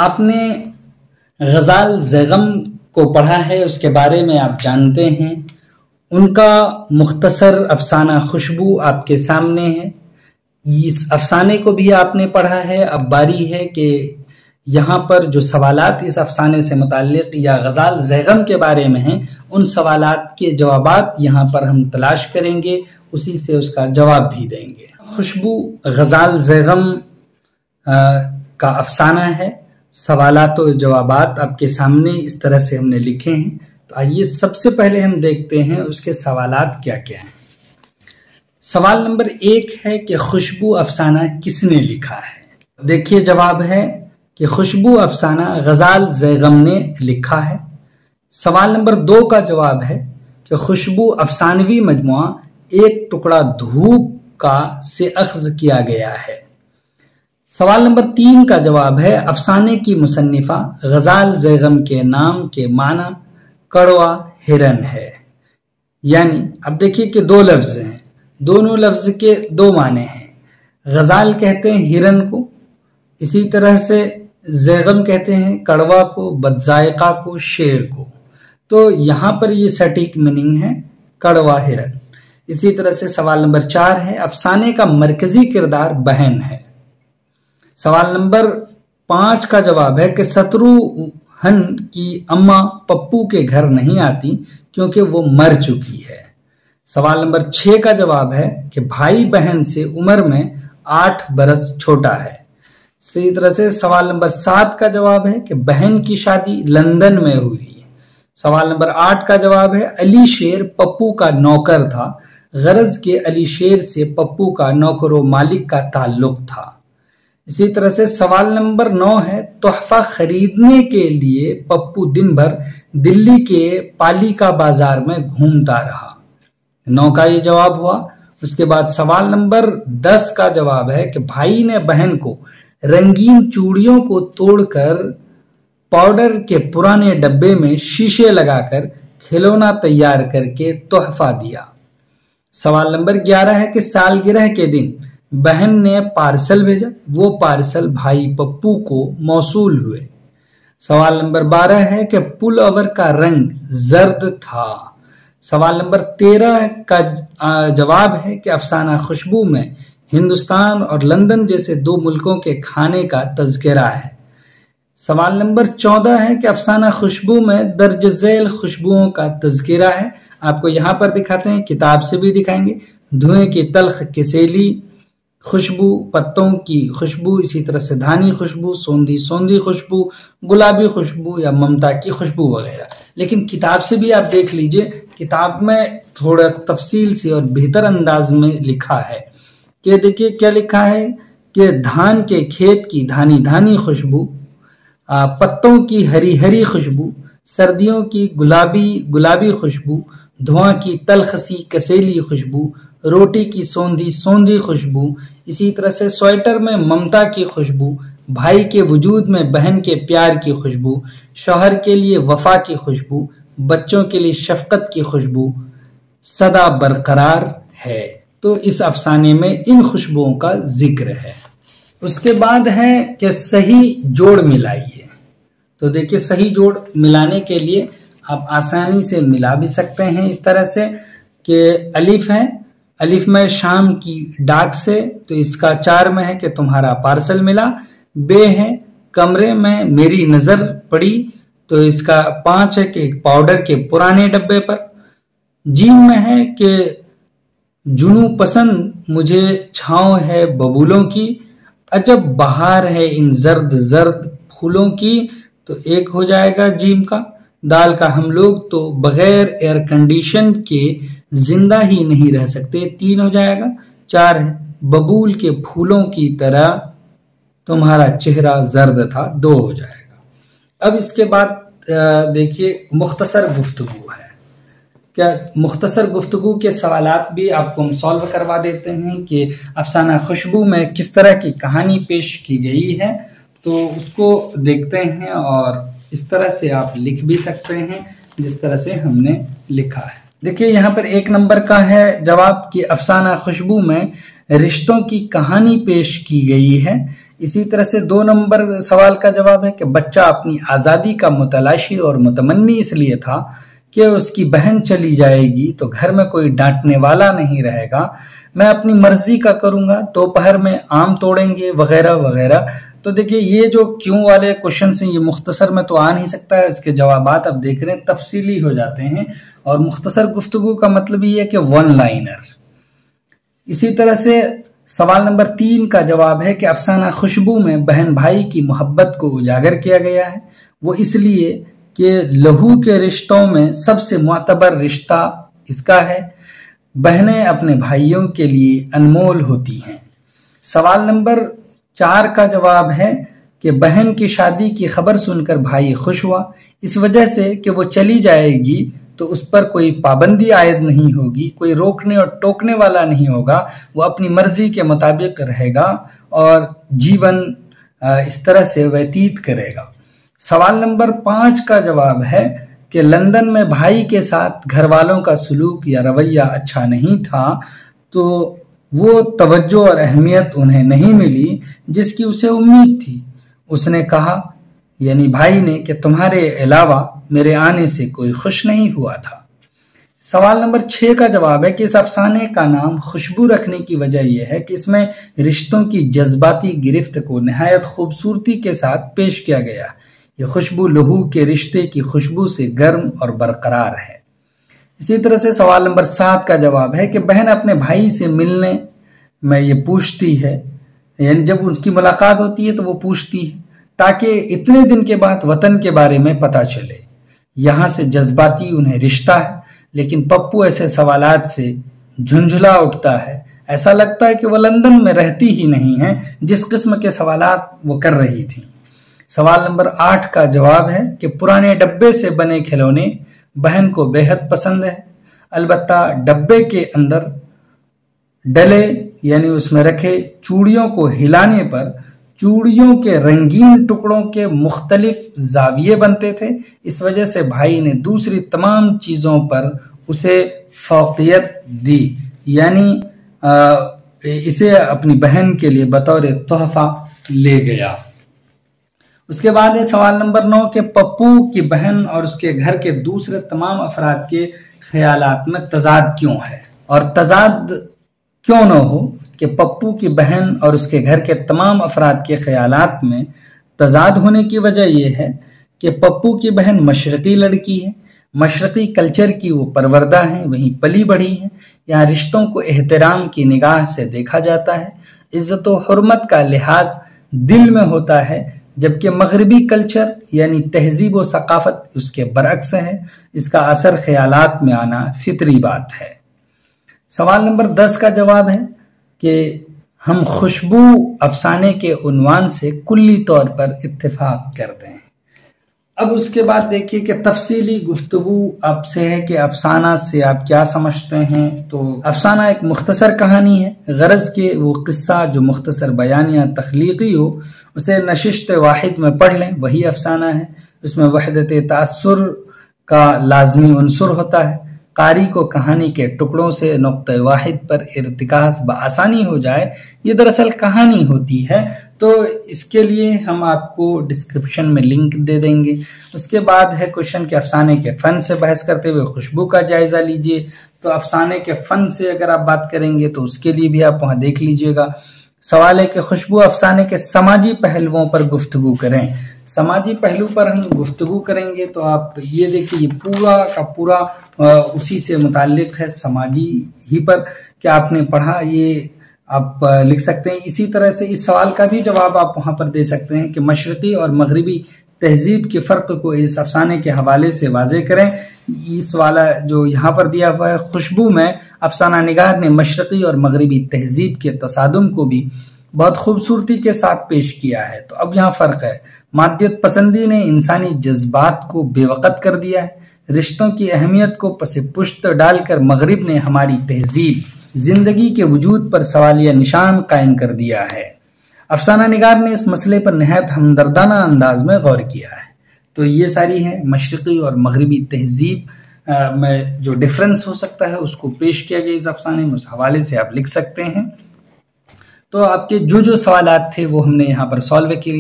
آپ نے غزال زیغم کو پڑھا ہے، اس کے بارے میں آپ جانتے ہیں۔ ان کا مختصر افسانہ خوشبو آپ کے سامنے ہے۔ اس افسانے کو بھی آپ نے پڑھا ہے۔ اب باری ہے کہ یہاں پر جو سوالات اس افسانے سے متعلق یا غزال زیغم کے بارے میں ہیں، ان سوالات کے جوابات یہاں پر ہم تلاش کریں گے، اسی سے اس کا جواب بھی دیں گے۔ خوشبو غزال زیغم کا افسانہ ہے۔ سوالات و جوابات آپ کے سامنے اس طرح سے ہم نے لکھے ہیں، تو آئیے سب سے پہلے ہم دیکھتے ہیں اس کے سوالات کیا کیا ہیں۔ سوال نمبر 1 ہے کہ خوشبو افسانہ کس نے لکھا ہے؟ دیکھیے جواب ہے کہ خوشبو افسانہ غزال زیغم نے لکھا ہے۔ سوال نمبر 2 کا جواب ہے کہ خوشبو افسانوی مجموعہ ایک ٹکڑا دھوپ کا سے اخذ کیا گیا ہے۔ سوال نمبر 3 کا جواب ہے افسانے کی مصنفہ غزال زیغم کے نام کے معنی کڑوا ہرن ہے۔ یعنی اب دیکھیے کہ 2 لفظ ہیں، دونوں لفظ کے 2 معنی ہیں۔ غزال کہتے ہیں ہرن کو، اسی طرح سے زیغم کہتے ہیں کڑوا کو، بدذائقہ کو، شیر کو۔ تو یہاں پر یہ سٹیک میننگ ہے کڑوا ہرن۔ اسی طرح سے سوال نمبر 4 ہے افسانے کا مرکزی کردار بہن ہے۔ سوال نمبر 5 کا جواب ہے کہ ستروہن کی اماں پپو کے گھر نہیں آتی کیونکہ وہ مر چکی ہے۔ سوال نمبر 6 کا جواب ہے کہ بھائی بہن سے عمر میں 8 برس چھوٹا ہے۔ اسی طرح سے سوال نمبر 7 کا جواب ہے کہ بہن کی شادی لندن میں ہوئی۔ سوال نمبر 8 کا جواب ہے علی شیر پپو کا نوکر تھا، غرض کہ علی شیر سے پپو کا نوکر و مالک کا تعلق تھا۔ اسی طرح سے سوال نمبر 9 ہے تحفہ خریدنے کے لیے پپو دن بھر دلی کے پالیکا بازار میں گھومتا رہا۔ 9 کا یہ جواب ہوا۔ اس کے بعد سوال نمبر 10 کا جواب ہے کہ بھائی نے بہن کو رنگین چوڑیوں کو توڑ کر پاؤڈر کے پرانے ڈبے میں شیشے لگا کر کھلونا تیار کر کے تحفہ دیا۔ سوال نمبر 11 ہے کہ سالگرہ کے دن بہن نے پارسل بھیجا، وہ پارسل بھائی پپو کو موصول ہوئے۔ سوال نمبر 12 ہے کہ پل اوور کا رنگ زرد تھا۔ سوال نمبر 13 کا جواب ہے کہ افسانہ خوشبو میں ہندوستان اور لندن جیسے 2 ملکوں کے کھانے کا تذکرہ ہے۔ سوال نمبر 14 ہے کہ افسانہ خوشبو میں درج ذیل خوشبوؤں کا تذکرہ ہے۔ آپ کو یہاں پر دکھاتے ہیں، کتاب سے بھی دکھائیں گے۔ دھوئیں کی تلخ کسیلی خوشبو، پتوں کی خوشبو، اسی طرح سے دھانی خوشبو، سوندھی خوشبو، گلابی خوشبو یا ممتا کی خوشبو وغیرہ۔ لیکن کتاب سے بھی آپ دیکھ لیجئے، کتاب میں تھوڑا تفصیل سے اور بہتر انداز میں لکھا ہے کہ دیکھیے کیا لکھا ہے کہ دھان کے کھیت کی دھانی خوشبو، پتوں کی ہری خوشبو، سردیوں کی گلابی خوشبو، دھواں کی تلخ سی کسیلی خوشبو، روٹی کی سوندھی خوشبو، اسی طرح سے سویٹر میں ممتا کی خوشبو، بھائی کے وجود میں بہن کے پیار کی خوشبو، شوہر کے لیے وفا کی خوشبو، بچوں کے لیے شفقت کی خوشبو سدا برقرار ہے۔ تو اس افسانے میں ان خوشبوؤں کا ذکر ہے۔ اس کے بعد ہے کہ صحیح جوڑ ملائیے۔ تو دیکھیے صحیح جوڑ ملانے کے لیے آپ آسانی سے ملا بھی سکتے ہیں اس طرح سے کہ الف ہے، الف میں شام کی ڈاک سے، تو اس کا 4 میں ہے کہ تمہارا پارسل ملا۔ بے ہے کمرے میں میری نظر پڑی، تو اس کا 5 ہے کہ پاؤڈر کے پرانے ڈبے پر۔ جیم میں ہے کہ جنوں پسند مجھے چھاؤں ہے ببولوں کی، عجب بہار ہے ان زرد پھولوں کی، تو 1 ہو جائے گا جیم کا۔ دال کا ہم لوگ تو بغیر ایئر کنڈیشن کے زندہ ہی نہیں رہ سکتے، 3 ہو جائے گا۔ 4 ہے ببول کے پھولوں کی طرح تمہارا چہرہ زرد تھا، 2 ہو جائے گا۔ اب اس کے بعد دیکھیے مختصر گفتگو ہے۔ کیا مختصر گفتگو کے سوالات بھی آپ کو ہم سالو کروا دیتے ہیں کہ افسانہ خوشبو میں کس طرح کی کہانی پیش کی گئی ہے، تو اس کو دیکھتے ہیں اور اس طرح سے آپ لکھ بھی سکتے ہیں جس طرح سے ہم نے لکھا ہے۔ دیکھیے یہاں پر 1 نمبر کا ہے جواب کہ افسانہ خوشبو میں رشتوں کی کہانی پیش کی گئی ہے۔ اسی طرح سے 2 نمبر سوال کا جواب ہے کہ بچہ اپنی آزادی کا متلاشی اور متمنی اس لیے تھا کہ اس کی بہن چلی جائے گی تو گھر میں کوئی ڈانٹنے والا نہیں رہے گا، میں اپنی مرضی کا کروں گا، دوپہر میں آم توڑیں گے وغیرہ وغیرہ۔ تو دیکھیے یہ جو کیوں والے کوشچنس ہیں یہ مختصر میں تو آ نہیں سکتا ہے، اس کے جوابات اب دیکھ رہے ہیں تفصیلی ہو جاتے ہیں، اور مختصر گفتگو کا مطلب یہ ہے کہ 1 لائنر۔ اسی طرح سے سوال نمبر 3 کا جواب ہے کہ افسانہ خوشبو میں بہن بھائی کی محبت کو اجاگر کیا گیا ہے، وہ اس لیے کہ لہو کے رشتوں میں سب سے معتبر رشتہ اس کا ہے، بہنیں اپنے بھائیوں کے لیے انمول ہوتی ہیں۔ سوال نمبر 4 کا جواب ہے کہ بہن کی شادی کی خبر سن کر بھائی خوش ہوا، اس وجہ سے کہ وہ چلی جائے گی تو اس پر کوئی پابندی عائد نہیں ہوگی، کوئی روکنے اور ٹوکنے والا نہیں ہوگا، وہ اپنی مرضی کے مطابق رہے گا اور جیون اس طرح سے ویتیت کرے گا۔ سوال نمبر 5 کا جواب ہے کہ لندن میں بھائی کے ساتھ گھر والوں کا سلوک یا رویہ اچھا نہیں تھا، تو وہ توجہ اور اہمیت انہیں نہیں ملی جس کی اسے امید تھی۔ اس نے کہا، یعنی بھائی نے، کہ تمہارے علاوہ میرے آنے سے کوئی خوش نہیں ہوا تھا۔ سوال نمبر 6 کا جواب ہے کہ اس افسانے کا نام خوشبو رکھنے کی وجہ یہ ہے کہ اس میں رشتوں کی جذباتی گرفت کو نہایت خوبصورتی کے ساتھ پیش کیا گیا۔ یہ خوشبو لہو کے رشتے کی خوشبو سے گرم اور برقرار ہے۔ اسی طرح سے سوال نمبر 7 کا جواب ہے کہ بہن اپنے بھائی سے ملنے میں یہ پوچھتی ہے، یعنی جب ان کی ملاقات ہوتی ہے تو وہ پوچھتی ہے تاکہ اتنے دن کے بعد وطن کے بارے میں پتہ چلے۔ یہاں سے جذباتی انہیں رشتہ ہے، لیکن پپو ایسے سوالات سے جھنجھلا اٹھتا ہے، ایسا لگتا ہے کہ وہ لندن میں رہتی ہی نہیں ہے جس قسم کے سوالات وہ کر رہی تھی۔ سوال نمبر 8 کا جواب ہے کہ پرانے ڈبے سے بنے کھلونے بہن کو بے حد پسند ہے، البتہ ڈبے کے اندر ڈلے یعنی اس میں رکھے چوڑیوں کو ہلانے پر چوڑیوں کے رنگین ٹکڑوں کے مختلف زاویے بنتے تھے، اس وجہ سے بھائی نے دوسری تمام چیزوں پر اسے فوقیت دی، یعنی اسے اپنی بہن کے لیے بطور تحفہ لے گیا۔ اس کے بعد ہے سوال نمبر 9 کہ پپو کی بہن اور اس کے گھر کے دوسرے تمام افراد کے خیالات میں تضاد کیوں ہے، اور تضاد کیوں نہ ہو کہ پپو کی بہن اور اس کے گھر کے تمام افراد کے خیالات میں تضاد ہونے کی وجہ یہ ہے کہ پپو کی بہن مشرقی لڑکی ہے، مشرقی کلچر کی وہ پروردہ ہیں، وہیں پلی بڑھی ہیں، یہاں رشتوں کو احترام کی نگاہ سے دیکھا جاتا ہے، عزت و حرمت کا لحاظ دل میں ہوتا ہے، جبکہ مغربی کلچر یعنی تہذیب و ثقافت اس کے برعکس ہے، اس کا اثر خیالات میں آنا فطری بات ہے۔ سوال نمبر 10 کا جواب ہے کہ ہم خوشبو افسانے کے عنوان سے کلی طور پر اتفاق کرتے ہیں۔ اب اس کے بعد دیکھیے کہ تفصیلی گفتگو آپ سے ہے کہ افسانہ سے آپ کیا سمجھتے ہیں۔ تو افسانہ ایک مختصر کہانی ہے، غرض کہ وہ قصہ جو مختصر بیان یا تخلیقی ہو اسے نشست واحد میں پڑھ لیں، وہی افسانہ ہے۔ اس میں وحدت تأثر کا لازمی عنصر ہوتا ہے، قاری کو کہانی کے ٹکڑوں سے نقطہ واحد پر ارتکاز بآسانی ہو جائے، یہ دراصل کہانی ہوتی ہے۔ تو اس کے لیے ہم آپ کو ڈسکرپشن میں لنک دے دیں گے۔ اس کے بعد ہے کوشچن کہ افسانے کے فن سے بحث کرتے ہوئے خوشبو کا جائزہ لیجئے۔ تو افسانے کے فن سے اگر آپ بات کریں گے تو اس کے لیے بھی آپ وہاں دیکھ لیجئے گا۔ سوال ہے کہ خوشبو افسانے کے سماجی پہلوؤں پر گفتگو کریں۔ سماجی پہلو پر ہم گفتگو کریں گے تو آپ یہ دیکھیں یہ پورا کا پورا اسی سے متعلق ہے، سماجی ہی پر کیا آپ نے پڑھا یہ آپ لکھ سکتے ہیں۔ اسی طرح سے اس سوال کا بھی جواب آپ وہاں پر دے سکتے ہیں کہ مشرقی اور مغربی تہذیب کے فرق کو اس افسانے کے حوالے سے واضح کریں۔ اس والا جو یہاں پر دیا ہوا ہے، خوشبو میں افسانہ نگار نے مشرقی اور مغربی تہذیب کے تصادم کو بھی بہت خوبصورتی کے ساتھ پیش کیا ہے۔ تو اب یہاں فرق ہے، مادیت پسندی نے انسانی جذبات کو بے وقت کر دیا ہے، رشتوں کی اہمیت کو پس پشت ڈال کر مغرب نے ہماری تہذیب زندگی کے وجود پر سوالیہ نشان قائم کر دیا ہے۔ افسانہ نگار نے اس مسئلے پر نہایت ہمدردانہ انداز میں غور کیا ہے۔ تو یہ ساری ہے مشرقی اور مغربی تہذیب میں جو ڈفرنس ہو سکتا ہے اس کو پیش کیا گیا اس افسانے میں، اس حوالے سے آپ لکھ سکتے ہیں۔ تو آپ کے جو سوالات تھے وہ ہم نے یہاں پر سالو کیے.